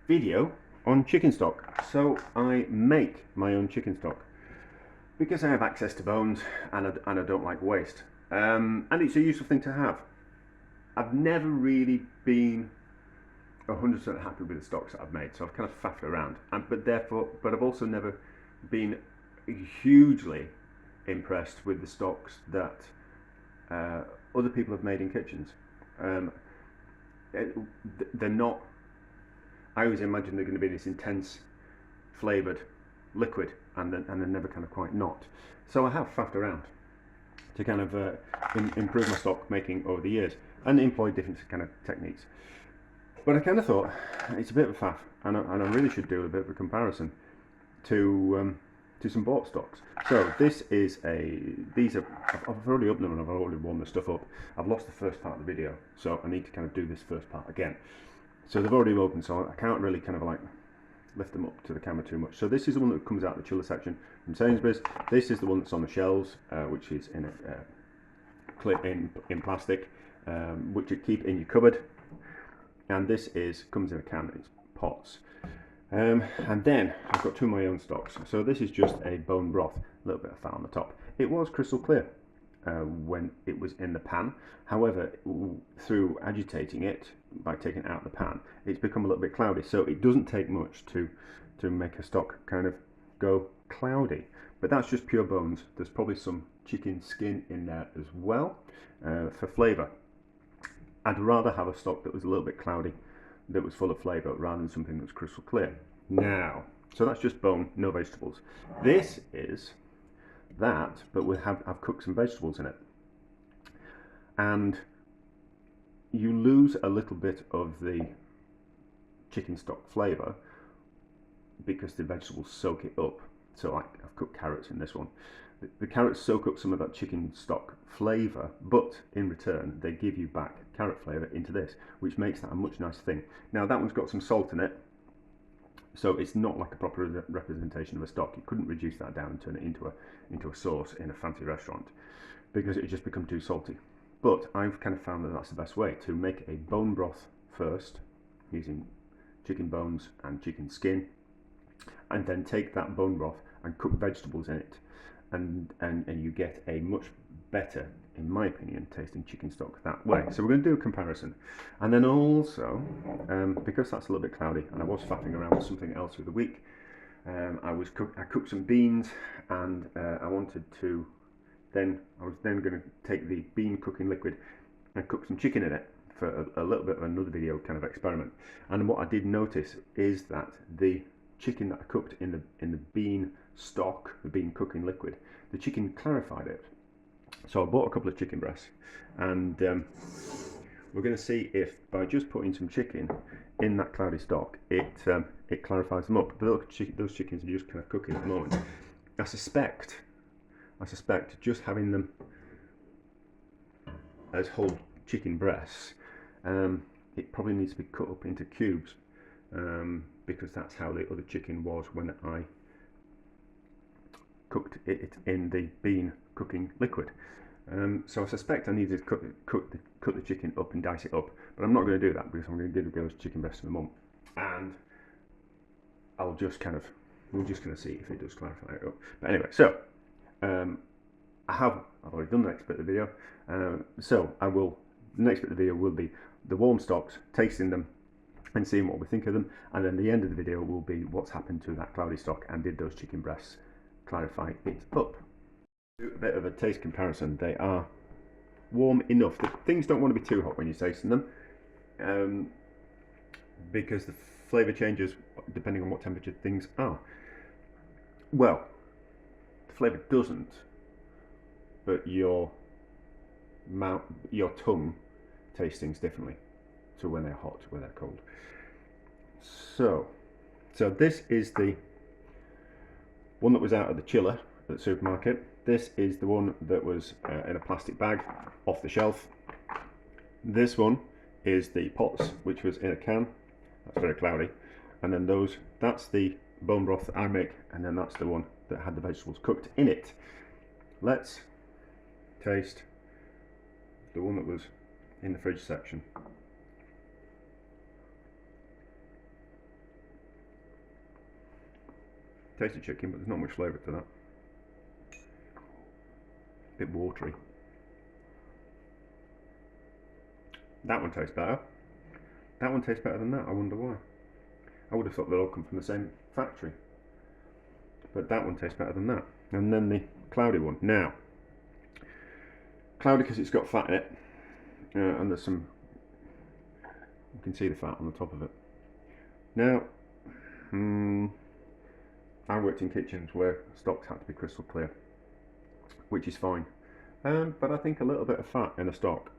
video on chicken stock. So I make my own chicken stock because I have access to bones and I don't like waste. And it's a useful thing to have. I've never really been 100% happy with the stocks that I've made, so I've kind of faffed around. But I've also never been hugely impressed with the stocks that other people have made in kitchens. Um, they're not. I always imagine they're going to be this intense, flavoured liquid, and they're never kind of quite not. So I have faffed around to kind of improve my stock making over the years and employ different kind of techniques. But I kind of thought it's a bit of a faff, and I really should do a bit of a comparison to some bought stocks. So this is these are, I've already opened them and I've already warmed the stuff up. I've lost the first part of the video, so I need to kind of do this first part again. So they've already opened, so I can't really kind of like lift them up to the camera too much. So this is the one that comes out of the chiller section from Sainsbury's. This is the one that's on the shelves, which is in a clip in plastic, which you keep in your cupboard. And this comes in a can. It's pots. And then I've got two of my own stocks. So this is just a bone broth, a little bit of fat on the top. It was crystal clear when it was in the pan. However, through agitating it by taking it out of the pan, it's become a little bit cloudy. So it doesn't take much to make a stock kind of go cloudy. But that's just pure bones. There's probably some chicken skin in there as well for flavour. I'd rather have a stock that was a little bit cloudy, that was full of flavour, rather than something that was crystal clear. Now, so that's just bone, no vegetables. This is that, but I've cooked some vegetables in it. And you lose a little bit of the chicken stock flavour because the vegetables soak it up. So I've cooked carrots in this one. The carrots soak up some of that chicken stock flavour, but in return they give you back carrot flavour into this, which makes that a much nicer thing. Now that one's got some salt in it, so it's not like a proper representation of a stock. You couldn't reduce that down and turn it into a sauce in a fancy restaurant because it just become too salty. But I've kind of found that that's the best way to make a bone broth first, using chicken bones and chicken skin, and then take that bone broth and cook vegetables in it. And you get a much better, in my opinion, tasting chicken stock that way. So we're going to do a comparison. And then also, because that's a little bit cloudy, and I was faffing around with something else through the week, I cooked some beans, and I was then going to take the bean cooking liquid and cook some chicken in it for a little bit of another video kind of experiment. And what I did notice is that the chicken that I cooked in the bean stock, the bean cooking liquid, the chicken clarified it. So I bought a couple of chicken breasts, and we're going to see if by just putting some chicken in that cloudy stock, it clarifies them up. But look, those chickens are just kind of cooking at the moment. I suspect just having them as whole chicken breasts, it probably needs to be cut up into cubes, because that's how the other chicken was when I cooked it in the bean cooking liquid. So I suspect I need to cut the chicken up and dice it up, but I'm not going to do that because I'm going to give those chicken breasts to my mum, and we're just going to see if it does clarify it up. But anyway, so I've already done the next bit of the video. The next bit of the video will be the warm stocks, tasting them and seeing what we think of them, and then the end of the video will be what's happened to that cloudy stock and did those chicken breasts clarify it up. Do a bit of a taste comparison. They are warm enough. The things don't want to be too hot when you're tasting them, because the flavour changes depending on what temperature things are. Well, the flavour doesn't, but your tongue tastes things differently to when they're hot, when they're cold. So this is the one that was out of the chiller at the supermarket. This is the one that was in a plastic bag off the shelf. This one is the pots, which was in a can. That's very cloudy. And then that's the bone broth that I make, and then that's the one that had the vegetables cooked in it. Let's taste the one that was in the fridge section. Tasty chicken, but there's not much flavour to that. A bit watery. That one tastes better. That one tastes better than that. I wonder why. I would have thought they all come from the same factory. But that one tastes better than that. And then the cloudy one. Now, cloudy because it's got fat in it. And there's some, you can see the fat on the top of it. Now, I worked in kitchens where stocks had to be crystal clear, which is fine. But I think a little bit of fat in a stock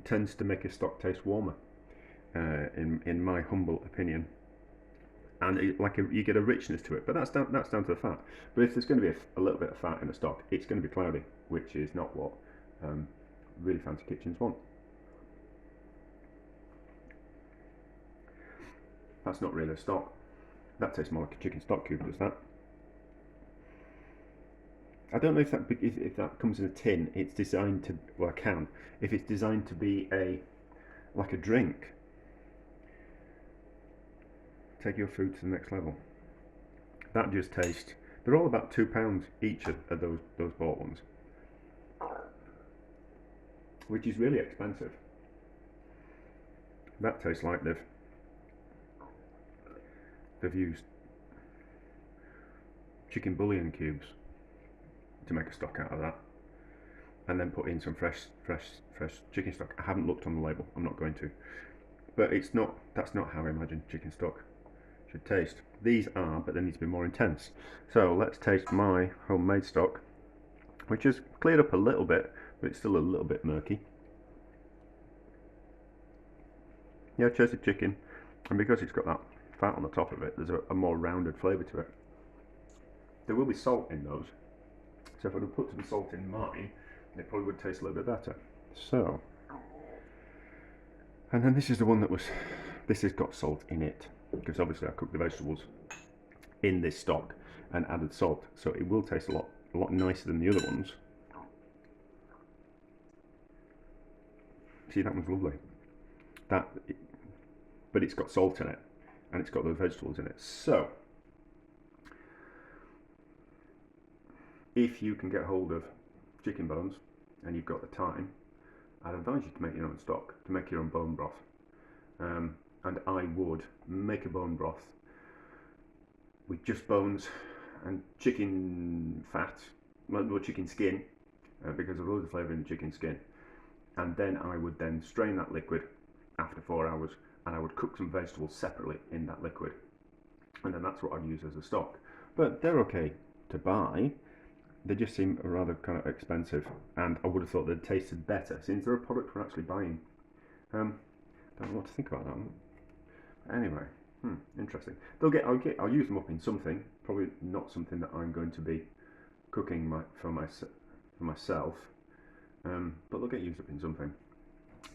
tends to make a stock taste warmer, in my humble opinion. And you get a richness to it, but that's down to the fat. But if there's going to be a little bit of fat in a stock, it's going to be cloudy, which is not what really fancy kitchens want. That's not really a stock. That tastes more like a chicken stock cube, does that? I don't know if that comes in a tin. It's designed to, well, a can. If it's designed to be like a drink. Take your food to the next level. That just tastes. They're all about £2 each of those bought ones, which is really expensive. That tastes like they've used chicken bouillon cubes to make a stock out of that, and then put in some fresh chicken stock. I haven't looked on the label. I'm not going to, but it's not. That's not how I imagine chicken stock should taste. These are, but they need to be more intense. So let's taste my homemade stock, which has cleared up a little bit, but it's still a little bit murky. Yeah, cheddar chicken, and because it's got that fat on the top of it, there's a more rounded flavour to it. There will be salt in those, so if I would put some salt in mine, it probably would taste a little bit better. So, and then this is the one this has got salt in it, because obviously I cooked the vegetables in this stock and added salt, so it will taste a lot nicer than the other ones. See, that one's lovely. But it's got salt in it, and it's got those vegetables in it. So, if you can get hold of chicken bones and you've got the time, I'd advise you to make your own stock, to make your own bone broth. And I would make a bone broth with just bones and chicken fat, well, chicken skin, because there's loads of flavour in the chicken skin. And then I would then strain that liquid after 4 hours, and I would cook some vegetables separately in that liquid. And then that's what I'd use as a stock. But they're okay to buy. They just seem rather kind of expensive, and I would have thought they'd tasted better since they're a product we're actually buying. Don't know what to think about that one. Anyway, interesting. I'll use them up in something. Probably not something that I'm going to be cooking for myself, but they'll get used up in something.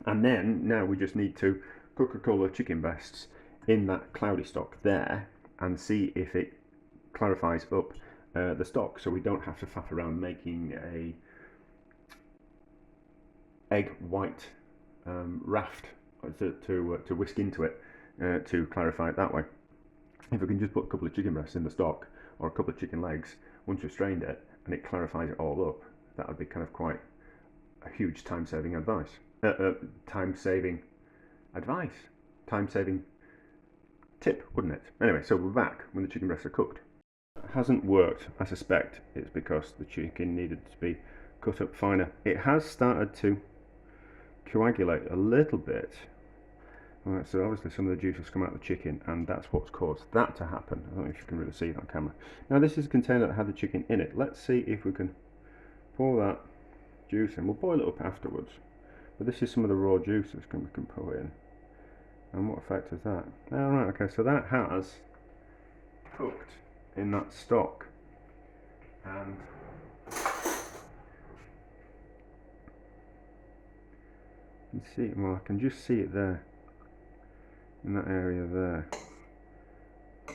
And then now we just need to cook a couple of chicken breasts in that cloudy stock there, and see if it clarifies up the stock, so we don't have to faff around making a egg white raft to whisk into it to clarify it that way. If we can just put a couple of chicken breasts in the stock, or a couple of chicken legs, once we've strained it, and it clarifies it all up, that would be kind of quite a huge time-saving advice. Time-saving tip, wouldn't it? Anyway, so we're back when the chicken breasts are cooked. It hasn't worked. I suspect it's because the chicken needed to be cut up finer. It has started to coagulate a little bit. Right, so obviously some of the juice has come out of the chicken, and that's what's caused that to happen. I don't know if you can really see it on camera. Now this is a container that had the chicken in it. Let's see if we can pour that juice in. We'll boil it up afterwards. But this is some of the raw juice we can pour in. And what effect is that? Alright, okay, so that has cooked in that stock. And you can see it, well, I can just see it there, in that area there.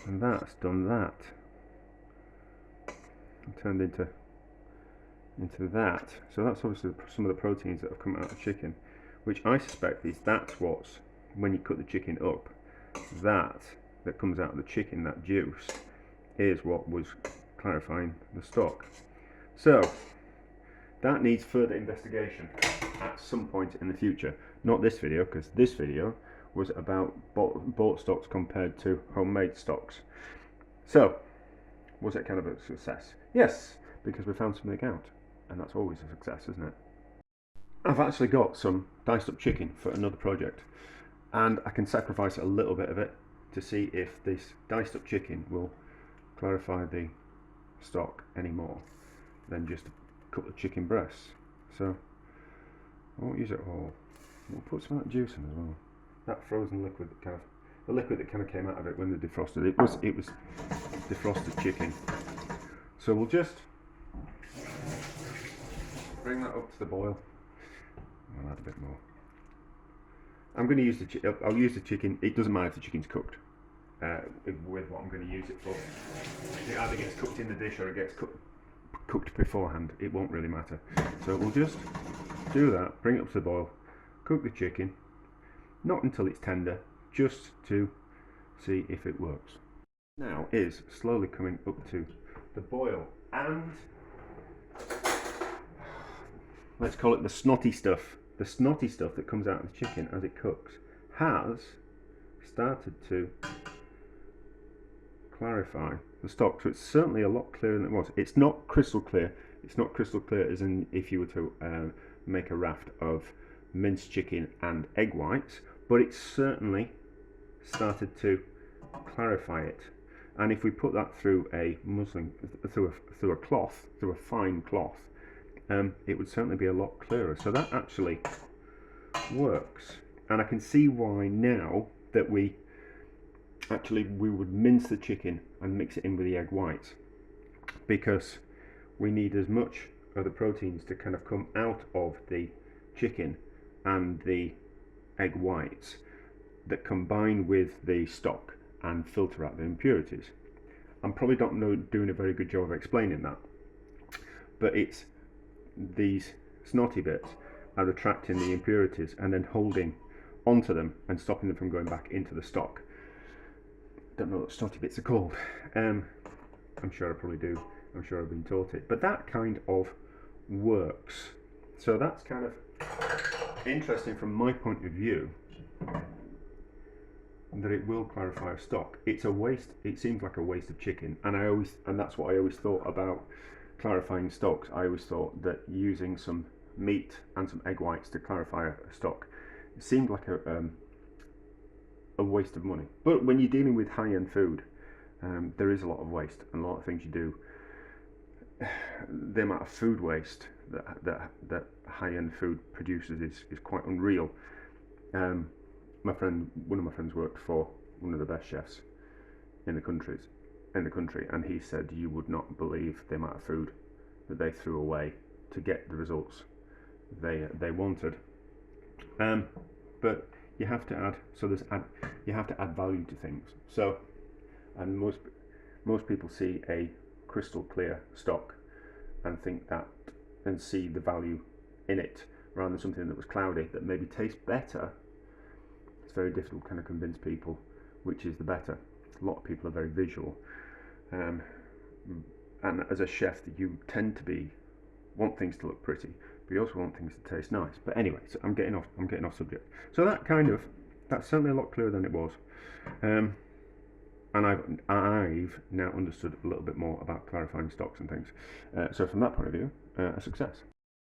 And that's done that. It turned into that. So that's obviously some of the proteins that have come out of the chicken, which I suspect that's what's, when you cut the chicken up, that comes out of the chicken, that juice, is what was clarifying the stock. So that needs further investigation at some point in the future. Not this video, because this video was about bought stocks compared to homemade stocks. So, was it kind of a success? Yes, because we found something out, and that's always a success, isn't it? I've actually got some diced up chicken for another project, and I can sacrifice a little bit of it to see if this diced up chicken will clarify the stock any more than just a couple of chicken breasts. So I won't use it all. We'll put some of that juice in as well. That frozen liquid, the liquid that kind of came out of it when they defrosted it was defrosted chicken. So we'll just bring that up to the boil. I'll add a bit more. I'm going to use I'll use the chicken. It doesn't matter if the chicken's cooked with what I'm going to use it for. It either gets cooked in the dish or it gets cooked beforehand. It won't really matter. So we'll just do that, bring it up to the boil, cook the chicken, not until it's tender, just to see if it works. Now is slowly coming up to the boil, and let's call it the snotty stuff. The snotty stuff that comes out of the chicken as it cooks has started to clarify the stock. So it's certainly a lot clearer than it was. It's not crystal clear. It's not crystal clear as in if you were to make a raft of minced chicken and egg whites, but it's certainly started to clarify it. And if we put that through a muslin, through a cloth, through a fine cloth, it would certainly be a lot clearer. So that actually works, and I can see why now that we would mince the chicken and mix it in with the egg whites, because we need as much of the proteins to kind of come out of the chicken and the egg whites that combine with the stock and filter out the impurities. I'm probably not doing a very good job of explaining that, but it's these snotty bits are attracting the impurities and then holding onto them and stopping them from going back into the stock. Don't know what snotty bits are called. I'm sure I probably do. I'm sure I've been taught it, but that kind of works. So that's kind of interesting from my point of view, that it will clarify a stock. It's a waste. It seems like a waste of chicken, and that's what I always thought about clarifying stocks. I always thought that using some meat and some egg whites to clarify a stock, it seemed like a waste of money. But when you're dealing with high-end food, there is a lot of waste, and a lot of things you do. The amount of food waste that high-end food produces is quite unreal. One of my friends worked for one of the best chefs in the country, and he said you would not believe the amount of food that they threw away to get the results they wanted. But you have to add, you have to add value to things. So, and most people see a crystal clear stock and think that, and see the value in it, rather than something that was cloudy that maybe tastes better. It's very difficult to kind of convince people which is the better. A lot of people are very visual, and as a chef, you tend to want things to look pretty, but you also want things to taste nice. But anyway, so I'm getting off subject. So that's certainly a lot clearer than it was, and I've now understood a little bit more about clarifying stocks and things. So from that point of view, a success.